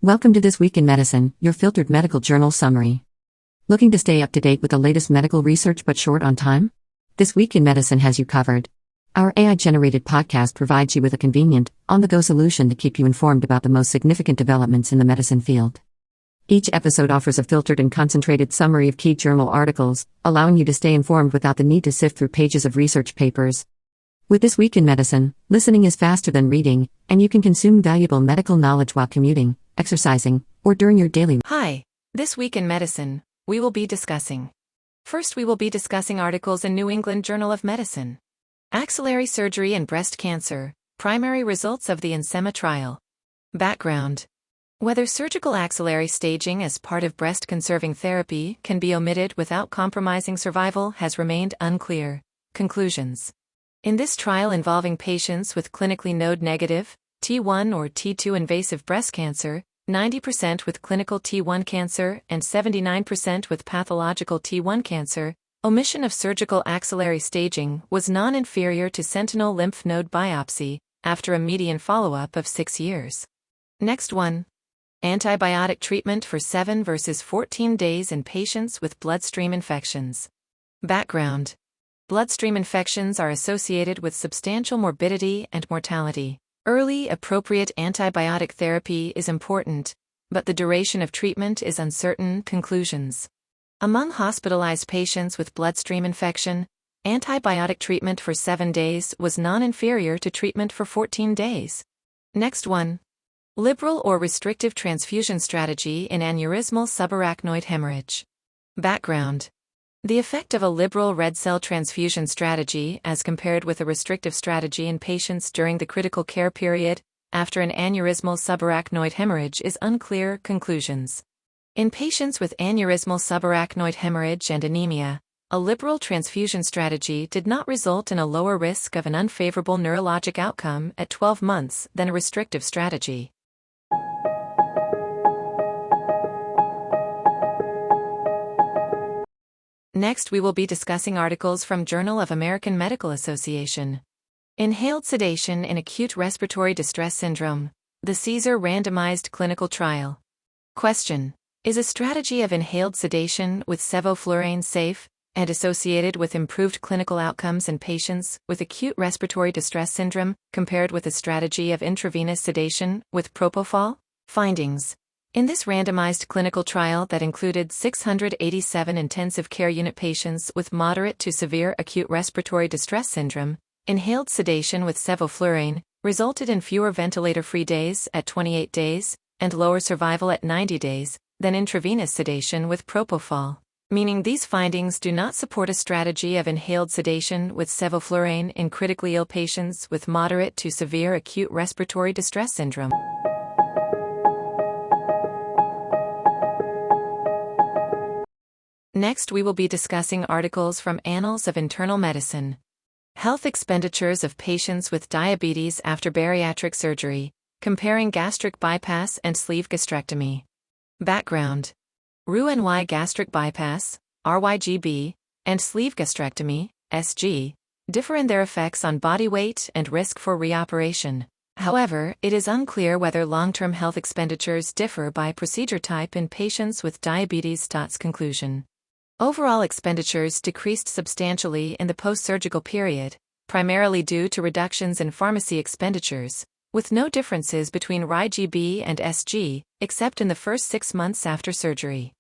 Welcome to This Week in Medicine, your filtered medical journal summary. Looking to stay up to date with the latest medical research but short on time? This Week in Medicine has you covered. Our AI-generated podcast provides you with a convenient, on-the-go solution to keep you informed about the most significant developments in the medicine field. Each episode offers a filtered and concentrated summary of key journal articles, allowing you to stay informed without the need to sift through pages of research papers. With This Week in Medicine, listening is faster than reading, and you can consume valuable medical knowledge while commuting, exercising, or during your daily. Hi, This Week in Medicine, we will be discussing. First, we will be discussing articles in New England Journal of Medicine. Axillary surgery and breast cancer, primary results of the INSEMA trial. Background. Whether surgical axillary staging as part of breast-conserving therapy can be omitted without compromising survival has remained unclear. Conclusions. In this trial involving patients with clinically node-negative, T1 or T2 invasive breast cancer, 90% with clinical T1 cancer and 79% with pathological T1 cancer, omission of surgical axillary staging was non-inferior to sentinel lymph node biopsy after a median follow-up of 6 years. Next one. Antibiotic treatment for 7 versus 14 days in patients with bloodstream infections. Background. Bloodstream infections are associated with substantial morbidity and mortality. Early, appropriate antibiotic therapy is important, but the duration of treatment is uncertain. Conclusions. Among hospitalized patients with bloodstream infection, antibiotic treatment for 7 days was non-inferior to treatment for 14 days. Next one. Liberal or restrictive transfusion strategy in aneurysmal subarachnoid hemorrhage. Background. The effect of a liberal red cell transfusion strategy as compared with a restrictive strategy in patients during the critical care period after an aneurysmal subarachnoid hemorrhage is unclear. Conclusions. In patients with aneurysmal subarachnoid hemorrhage and anemia, a liberal transfusion strategy did not result in a lower risk of an unfavorable neurologic outcome at 12 months than a restrictive strategy. Next, we will be discussing articles from Journal of American Medical Association. Inhaled sedation in acute respiratory distress syndrome, the SESAR randomized clinical trial. Question. Is a strategy of inhaled sedation with sevoflurane safe and associated with improved clinical outcomes in patients with acute respiratory distress syndrome compared with a strategy of intravenous sedation with propofol? Findings. In this randomized clinical trial that included 687 intensive care unit patients with moderate to severe acute respiratory distress syndrome, inhaled sedation with sevoflurane resulted in fewer ventilator-free days at 28 days and lower survival at 90 days than intravenous sedation with propofol, meaning these findings do not support a strategy of inhaled sedation with sevoflurane in critically ill patients with moderate to severe acute respiratory distress syndrome. Next, we will be discussing articles from Annals of Internal Medicine. Health expenditures of patients with diabetes after bariatric surgery, comparing gastric bypass and sleeve gastrectomy. Background. Roux-en-Y gastric bypass, RYGB, and sleeve gastrectomy, SG, differ in their effects on body weight and risk for reoperation. However, it is unclear whether long-term health expenditures differ by procedure type in patients with diabetes. Conclusion. Overall expenditures decreased substantially in the post-surgical period, primarily due to reductions in pharmacy expenditures, with no differences between RYGB and SG, except in the first 6 months after surgery.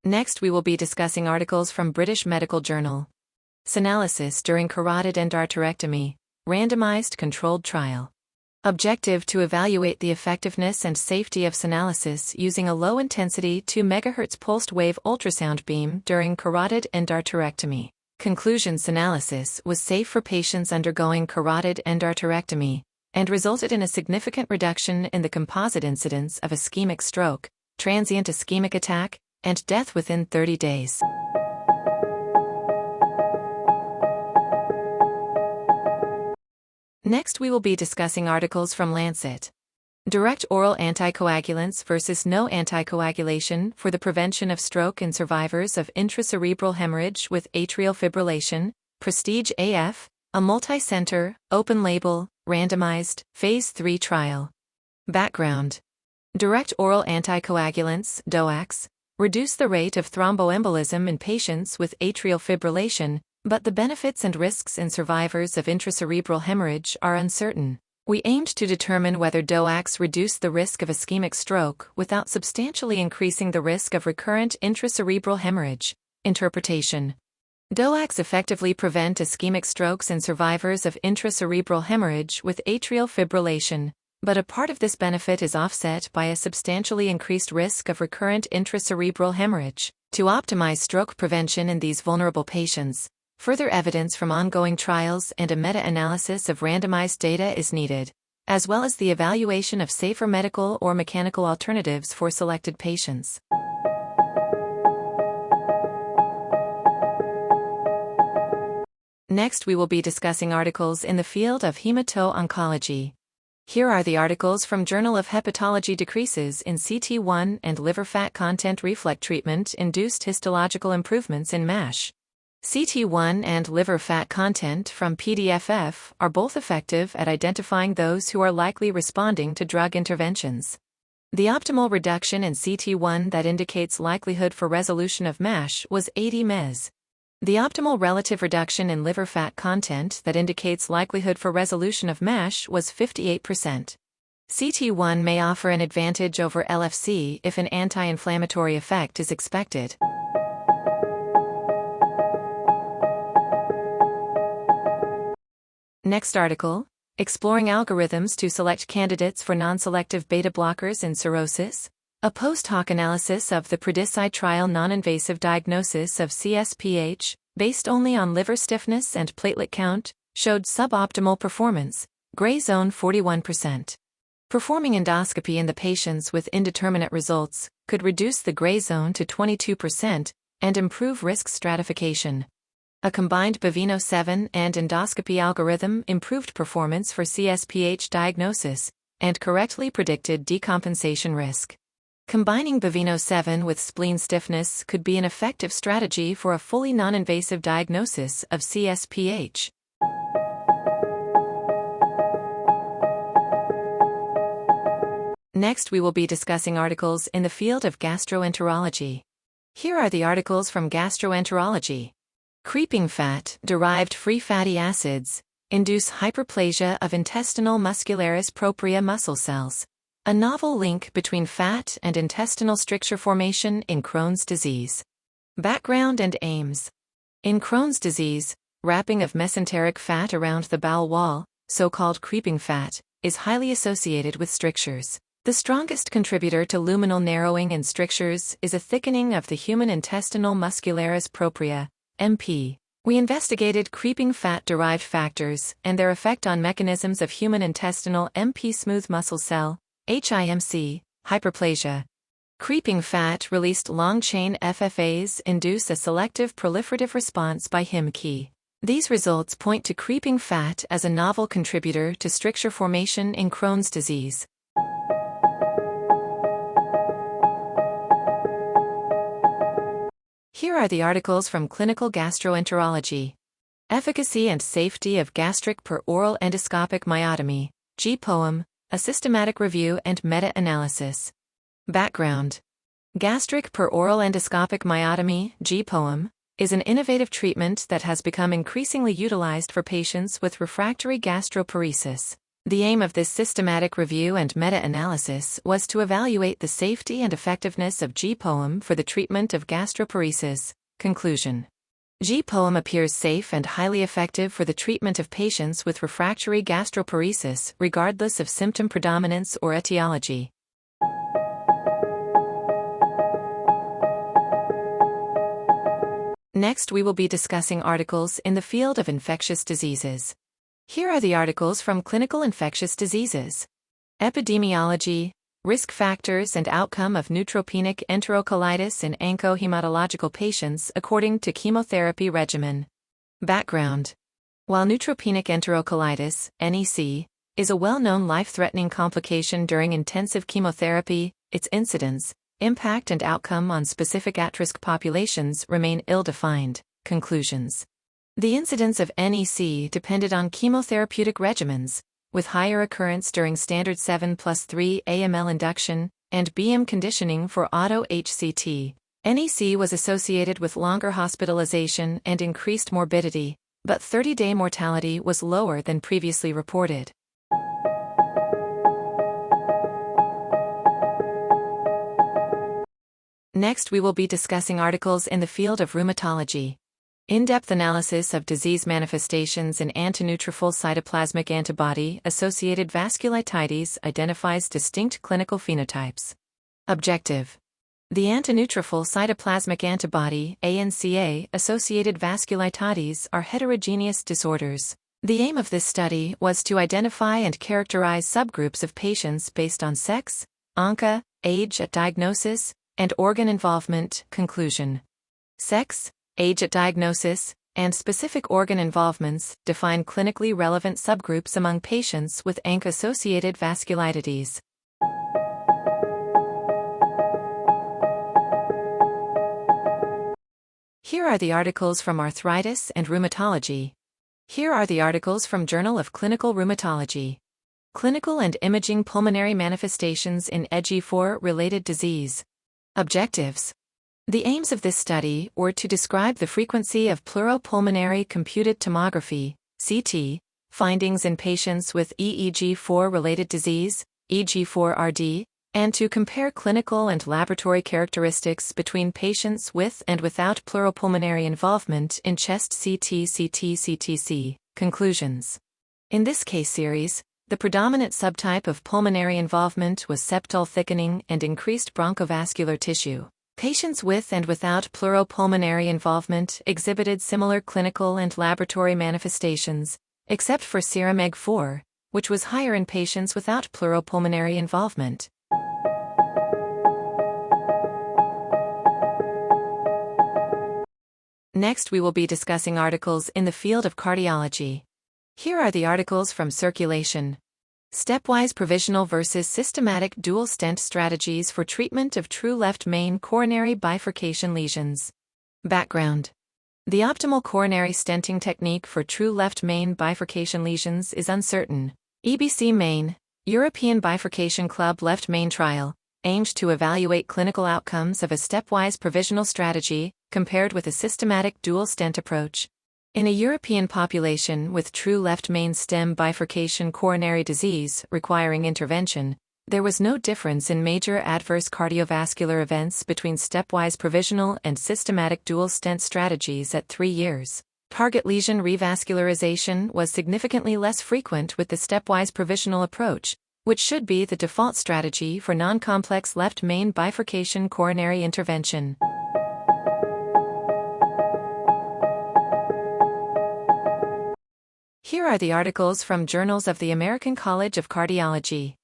Next, we will be discussing articles from British Medical Journal. Sonolysis during carotid endarterectomy, randomized controlled trial. Objective to evaluate the effectiveness and safety of sonolysis using a low-intensity 2 MHz pulsed wave ultrasound beam during carotid endarterectomy. Conclusion. Sonolysis was safe for patients undergoing carotid endarterectomy and resulted in a significant reduction in the composite incidence of ischemic stroke, transient ischemic attack, and death within 30 days. Next, we will be discussing articles from Lancet. Direct oral anticoagulants versus no anticoagulation for the prevention of stroke in survivors of intracerebral hemorrhage with atrial fibrillation, Prestige AF, a multicentre, open-label, randomized, Phase 3 trial. Background. Direct oral anticoagulants, DOACs, reduce the rate of thromboembolism in patients with atrial fibrillation, but the benefits and risks in survivors of intracerebral hemorrhage are uncertain. We aimed to determine whether DOACs reduce the risk of ischemic stroke without substantially increasing the risk of recurrent intracerebral hemorrhage. Interpretation. DOACs effectively prevent ischemic strokes in survivors of intracerebral hemorrhage with atrial fibrillation, but a part of this benefit is offset by a substantially increased risk of recurrent intracerebral hemorrhage. To optimize stroke prevention in these vulnerable patients, further evidence from ongoing trials and a meta-analysis of randomized data is needed, as well as the evaluation of safer medical or mechanical alternatives for selected patients. Next, we will be discussing articles in the field of hemato-oncology. Here are the articles from Journal of Hepatology. Decreases in CT1 and liver fat content reflex treatment induced histological improvements in MASH. CT1 and liver fat content from PDFF are both effective at identifying those who are likely responding to drug interventions. The optimal reduction in CT1 that indicates likelihood for resolution of MASH was 80 mEs. The optimal relative reduction in liver fat content that indicates likelihood for resolution of MASH was 58%. CT1 may offer an advantage over LFC if an anti-inflammatory effect is expected. Next article, exploring algorithms to select candidates for non-selective beta blockers in cirrhosis. A post-hoc analysis of the PREDICIDE trial non-invasive diagnosis of CSPH, based only on liver stiffness and platelet count, showed suboptimal performance, gray zone 41%. Performing endoscopy in the patients with indeterminate results could reduce the gray zone to 22% and improve risk stratification. A combined Baveno 7 and endoscopy algorithm improved performance for CSPH diagnosis and correctly predicted decompensation risk. Combining Baveno 7 with spleen stiffness could be an effective strategy for a fully non-invasive diagnosis of CSPH. Next, we will be discussing articles in the field of gastroenterology. Here are the articles from Gastroenterology. Creeping fat-derived free fatty acids induce hyperplasia of intestinal muscularis propria muscle cells. A novel link between fat and intestinal stricture formation in Crohn's disease. Background and aims. In Crohn's disease, wrapping of mesenteric fat around the bowel wall, so-called creeping fat, is highly associated with strictures. The strongest contributor to luminal narrowing in strictures is a thickening of the human intestinal muscularis propria, MP. We investigated creeping fat-derived factors and their effect on mechanisms of human intestinal MP smooth muscle cell, HIMC, hyperplasia. Creeping fat-released long-chain FFAs induce a selective proliferative response by HIMC. These results point to creeping fat as a novel contributor to stricture formation in Crohn's disease. Here are the articles from Clinical Gastroenterology. Efficacy and safety of gastric per oral endoscopic myotomy, GPOEM, a systematic review and meta-analysis. Background. Gastric per oral endoscopic myotomy, GPOEM, is an innovative treatment that has become increasingly utilized for patients with refractory gastroparesis. The aim of this systematic review and meta-analysis was to evaluate the safety and effectiveness of GPOEM for the treatment of gastroparesis. Conclusion. GPOEM appears safe and highly effective for the treatment of patients with refractory gastroparesis, regardless of symptom predominance or etiology. Next, we will be discussing articles in the field of infectious diseases. Here are the articles from Clinical Infectious Diseases. Epidemiology, risk factors and outcome of neutropenic enterocolitis in oncohematological patients according to chemotherapy regimen. Background. While neutropenic enterocolitis, NEC, is a well-known life-threatening complication during intensive chemotherapy, its incidence, impact and outcome on specific at-risk populations remain ill-defined. Conclusions. The incidence of NEC depended on chemotherapeutic regimens, with higher occurrence during standard 7+3 AML induction and BM conditioning for auto-HCT. NEC was associated with longer hospitalization and increased morbidity, but 30-day mortality was lower than previously reported. Next, we will be discussing articles in the field of rheumatology. In-depth analysis of disease manifestations in antineutrophil cytoplasmic antibody-associated vasculitides identifies distinct clinical phenotypes. Objective: the antineutrophil cytoplasmic antibody (ANCA)-associated vasculitides are heterogeneous disorders. The aim of this study was to identify and characterize subgroups of patients based on sex, ANCA, age at diagnosis, and organ involvement. Conclusion: sex, age at diagnosis, and specific organ involvements define clinically relevant subgroups among patients with ANCA-associated vasculitides. Here are the articles from Arthritis and Rheumatology. Here are the articles from Journal of Clinical Rheumatology. Clinical and Imaging Pulmonary Manifestations in EG4-Related Disease. Objectives: the aims of this study were to describe the frequency of pleuropulmonary computed tomography (CT) findings in patients with EEG4-related disease (EG4-RD), and to compare clinical and laboratory characteristics between patients with and without pleuropulmonary involvement in chest CT/CT/CTC. Conclusions: in this case series, the predominant subtype of pulmonary involvement was septal thickening and increased bronchovascular tissue. Patients with and without pleuropulmonary involvement exhibited similar clinical and laboratory manifestations, except for serum EG4, which was higher in patients without pleuropulmonary involvement. Next, we will be discussing articles in the field of cardiology. Here are the articles from Circulation. Stepwise provisional versus systematic dual stent strategies for treatment of true left main coronary bifurcation lesions. Background: the optimal coronary stenting technique for true left main bifurcation lesions is uncertain. EBC Main, European Bifurcation Club Left Main Trial, aimed to evaluate clinical outcomes of a stepwise provisional strategy compared with a systematic dual stent approach. In a European population with true left main stem bifurcation coronary disease requiring intervention, there was no difference in major adverse cardiovascular events between stepwise provisional and systematic dual stent strategies at 3 years. Target lesion revascularization was significantly less frequent with the stepwise provisional approach, which should be the default strategy for non-complex left main bifurcation coronary intervention. Here are the articles from Journals of the American College of Cardiology.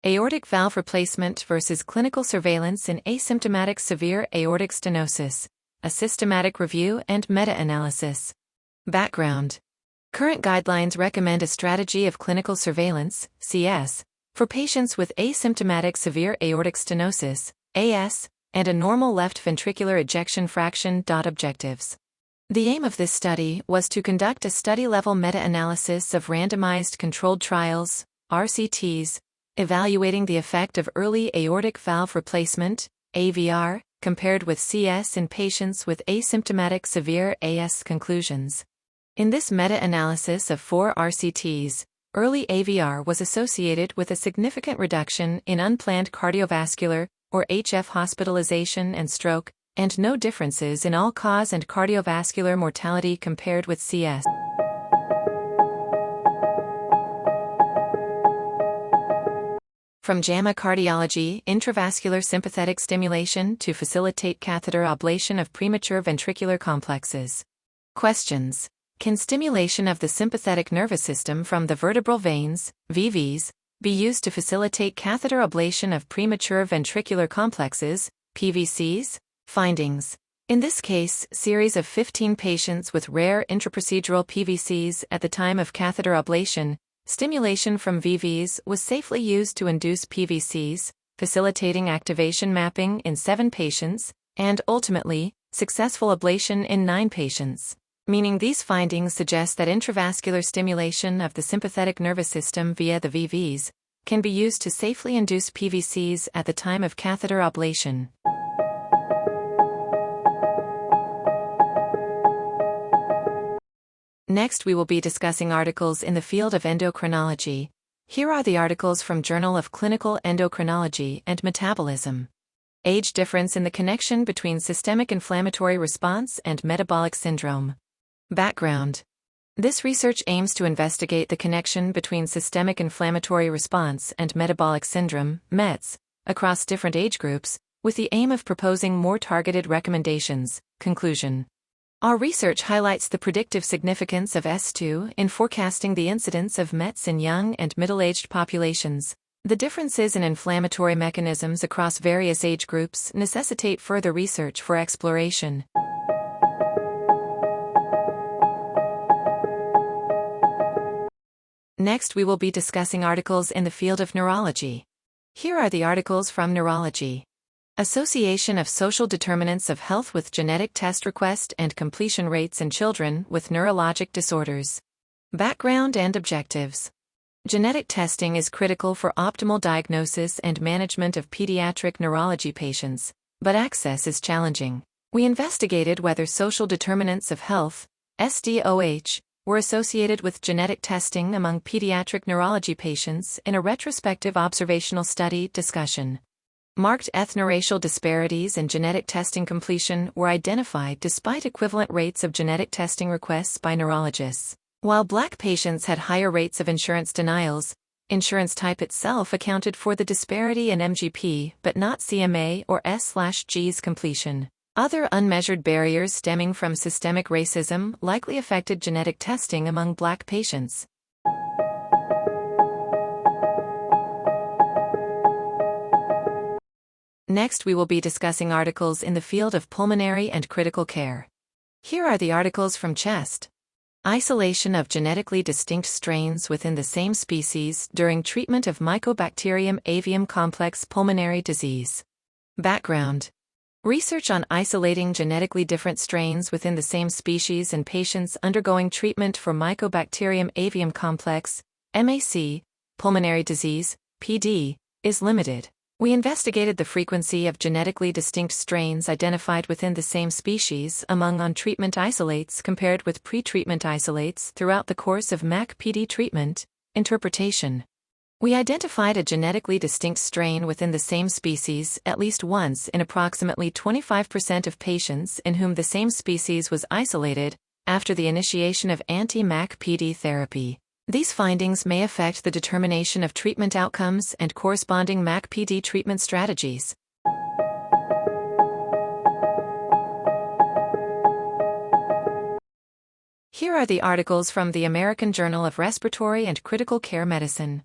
Aortic valve replacement versus clinical surveillance in asymptomatic severe aortic stenosis, a systematic review and meta-analysis. Background: current guidelines recommend a strategy of clinical surveillance, CS, for patients with asymptomatic severe aortic stenosis, AS, and a normal left ventricular ejection fraction. Objectives: the aim of this study was to conduct a study-level meta-analysis of randomized controlled trials, RCTs, evaluating the effect of early aortic valve replacement, AVR, compared with CS in patients with asymptomatic severe AS. Conclusions: in this meta-analysis of 4 RCTs, early AVR was associated with a significant reduction in unplanned cardiovascular, or HF hospitalization and stroke, and no differences in all-cause and cardiovascular mortality compared with CS. From JAMA Cardiology, intravascular sympathetic stimulation to facilitate catheter ablation of premature ventricular complexes. Questions: can stimulation of the sympathetic nervous system from the vertebral veins, VVs, be used to facilitate catheter ablation of premature ventricular complexes, PVCs? Findings: in this case, series of 15 patients with rare intraprocedural PVCs at the time of catheter ablation, stimulation from VVs was safely used to induce PVCs, facilitating activation mapping in 7 patients, and ultimately, successful ablation in 9 patients. meaning these findings suggest that intravascular stimulation of the sympathetic nervous system via the VVs can be used to safely induce PVCs at the time of catheter ablation. Next, we will be discussing articles in the field of endocrinology. Here are the articles from Journal of Clinical Endocrinology and Metabolism. Age difference in the connection between systemic inflammatory response and metabolic syndrome. Background. This research aims to investigate the connection between systemic inflammatory response and metabolic syndrome, METS, across different age groups, with the aim of proposing more targeted recommendations. Conclusion. Our research highlights the predictive significance of S2 in forecasting the incidence of METS in young and middle-aged populations. The differences in inflammatory mechanisms across various age groups necessitate further research for exploration. Next, we will be discussing articles in the field of neurology. Here are the articles from Neurology. Association of social determinants of health with genetic test request and completion rates in children with neurologic disorders. Background and objectives. Genetic testing is critical for optimal diagnosis and management of pediatric neurology patients, but access is challenging. We investigated whether social determinants of health, SDOH, were associated with genetic testing among pediatric neurology patients in a retrospective observational study discussion. Marked ethnoracial disparities in genetic testing completion were identified despite equivalent rates of genetic testing requests by neurologists. While Black patients had higher rates of insurance denials, insurance type itself accounted for the disparity in MGP but not CMA or S/Gs completion. Other unmeasured barriers stemming from systemic racism likely affected genetic testing among Black patients. Next, we will be discussing articles in the field of pulmonary and critical care. Here are the articles from Chest. Isolation of genetically distinct strains within the same species during treatment of Mycobacterium avium complex pulmonary disease. Background. Research on isolating genetically different strains within the same species in patients undergoing treatment for Mycobacterium avium complex, MAC, pulmonary disease, PD, is limited. We investigated the frequency of genetically distinct strains identified within the same species among on-treatment isolates compared with pre-treatment isolates throughout the course of MAC-PD treatment. Interpretation. We identified a genetically distinct strain within the same species at least once in approximately 25% of patients in whom the same species was isolated after the initiation of anti-MAC-PD therapy. These findings may affect the determination of treatment outcomes and corresponding MAC-PD treatment strategies. Here are the articles from the American Journal of Respiratory and Critical Care Medicine.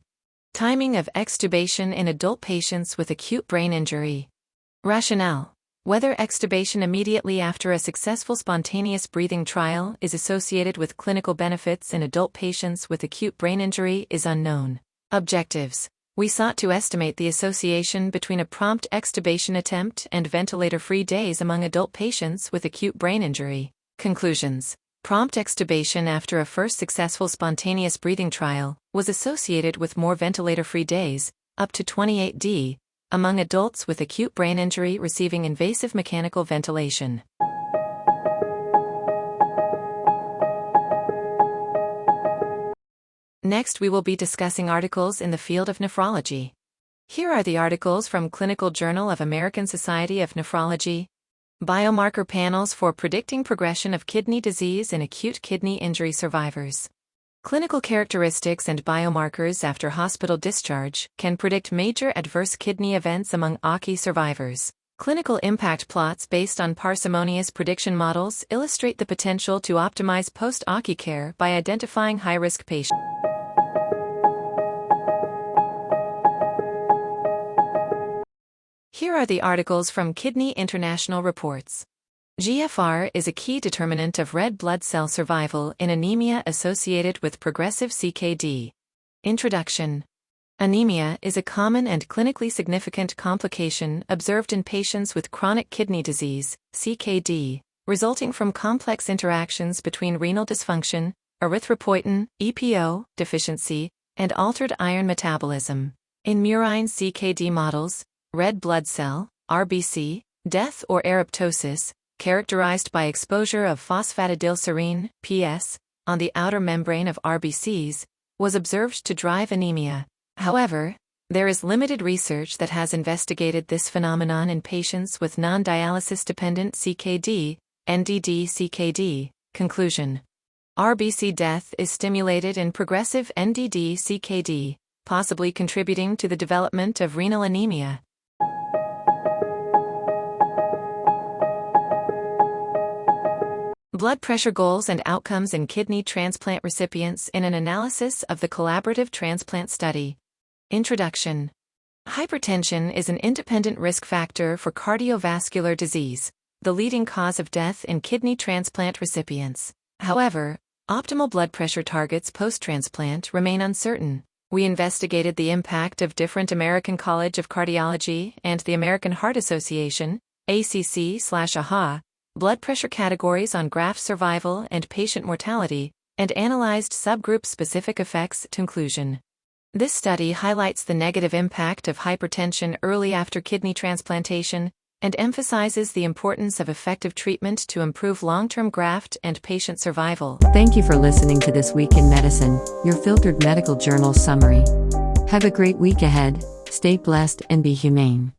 Timing of extubation in adult patients with acute brain injury. Rationale. Whether extubation immediately after a successful spontaneous breathing trial is associated with clinical benefits in adult patients with acute brain injury is unknown. Objectives. We sought to estimate the association between a prompt extubation attempt and ventilator-free days among adult patients with acute brain injury. Conclusions. Prompt extubation after a first successful spontaneous breathing trial was associated with more ventilator-free days, up to 28D, among adults with acute brain injury receiving invasive mechanical ventilation. Next, we will be discussing articles in the field of nephrology. Here are the articles from Clinical Journal of American Society of Nephrology. Biomarker panels for predicting progression of kidney disease in acute kidney injury survivors. Clinical characteristics and biomarkers after hospital discharge can predict major adverse kidney events among AKI survivors. Clinical impact plots based on parsimonious prediction models illustrate the potential to optimize post-AKI care by identifying high-risk patients. Here are the articles from Kidney International Reports. GFR is a key determinant of red blood cell survival in anemia associated with progressive CKD. Introduction. Anemia is a common and clinically significant complication observed in patients with chronic kidney disease, CKD, resulting from complex interactions between renal dysfunction, erythropoietin, EPO, deficiency, and altered iron metabolism. In murine CKD models, red blood cell, RBC, death or eryptosis, characterized by exposure of phosphatidylserine, PS, on the outer membrane of RBCs, was observed to drive anemia. However, there is limited research that has investigated this phenomenon in patients with non-dialysis-dependent CKD, NDD-CKD. Conclusion: RBC death is stimulated in progressive NDD-CKD, possibly contributing to the development of renal anemia. Blood pressure goals and outcomes in kidney transplant recipients in an analysis of the collaborative transplant study. Introduction. Hypertension is an independent risk factor for cardiovascular disease, the leading cause of death in kidney transplant recipients. However, optimal blood pressure targets post-transplant remain uncertain. We investigated the impact of different American College of Cardiology and the American Heart Association, ACC/AHA, blood pressure categories on graft survival and patient mortality, and analyzed subgroup-specific effects to inclusion. This study highlights the negative impact of hypertension early after kidney transplantation and emphasizes the importance of effective treatment to improve long-term graft and patient survival. Thank you for listening to This Week in Medicine, your filtered medical journal summary. Have a great week ahead, stay blessed and be humane.